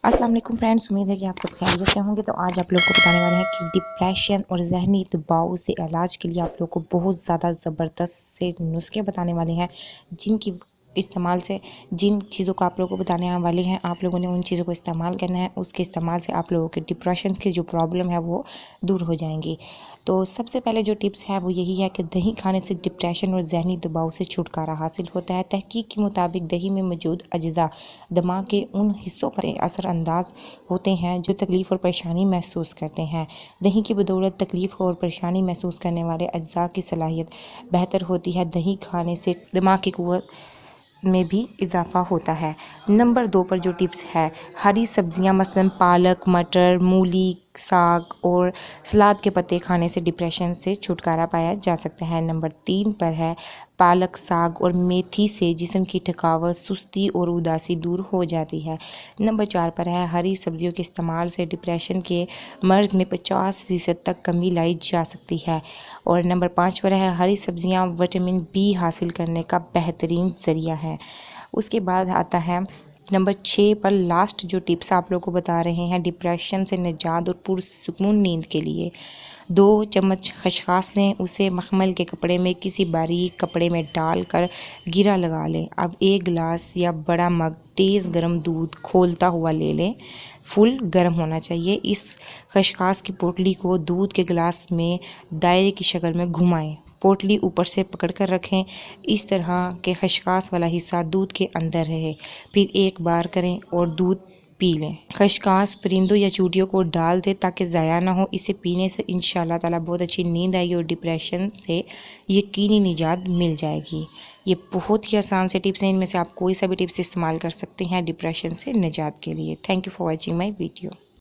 अस्सलाम वालेकुम फ्रेंड्स, उम्मीद है कि आप सब खैरियत से होंगे। तो आज आप लोग को बताने वाले हैं कि डिप्रेशन और ज़हनी दबाव से इलाज के लिए आप लोग को बहुत ज़्यादा ज़बरदस्त से नुस्खे बताने वाले हैं, जिनकी इस्तेमाल से जिन चीज़ों को आप लोगों को बताने वाले हैं, आप लोगों ने उन चीज़ों को इस्तेमाल करना है। उसके इस्तेमाल से आप लोगों के डिप्रेशन की जो प्रॉब्लम है वो दूर हो जाएंगी। तो सबसे पहले जो टिप्स है वो यही है कि दही खाने से डिप्रेशन और ज़हनी दबाव से छुटकारा हासिल होता है। तहकीक के मुताबिक दही में मौजूद अज्जा दिमाग के उन हिस्सों पर असरअंदाज होते हैं जो तकलीफ़ और परेशानी महसूस करते हैं। दही की बदौलत तकलीफ़ और परेशानी महसूस करने वाले अज्जा की सलाहियत बेहतर होती है। दही खाने से दिमाग की क़ुव्वत में भी इजाफ़ा होता है। नंबर 2 पर जो टिप्स है, हरी सब्जियां मसलन पालक, मटर, मूली, साग और सलाद के पत्ते खाने से डिप्रेशन से छुटकारा पाया जा सकता है। नंबर 3 पर है, पालक, साग और मेथी से जिस्म की थकावट, सुस्ती और उदासी दूर हो जाती है। नंबर 4 पर है, हरी सब्जियों के इस्तेमाल से डिप्रेशन के मर्ज़ में 50% तक कमी लाई जा सकती है। और नंबर 5 पर है, हरी सब्जियां विटामिन बी हासिल करने का बेहतरीन ज़रिया है। उसके बाद आता है नंबर 6 पर लास्ट जो टिप्स आप लोगों को बता रहे हैं डिप्रेशन से निजात और पुरसुकून नींद के लिए। 2 चम्मच खसखस लें, उसे मखमल के कपड़े में किसी बारीक कपड़े में डालकर गिरा लगा लें। अब 1 गिलास या बड़ा मग तेज़ गर्म दूध खौलता हुआ ले लें। फुल गर्म होना चाहिए। इस खसखस की पोटली को दूध के गिलास में दायरे की शक्ल में घुमाएं। पोटली ऊपर से पकड़ कर रखें। इस तरह के खसखस वाला हिस्सा दूध के अंदर रहे। फिर एक बार करें और दूध पी लें। खसखस परिंदों या चूटियों को डाल दें ताकि ज़ाया ना हो। इसे पीने से इंशाल्लाह ताला बहुत अच्छी नींद आएगी और डिप्रेशन से यकीनी निजात मिल जाएगी। ये बहुत ही आसान से टिप्स हैं, इनमें से आप कोई सा भी टिप्स इस्तेमाल कर सकते हैं डिप्रेशन से निजात के लिए। Thank you for watching my video.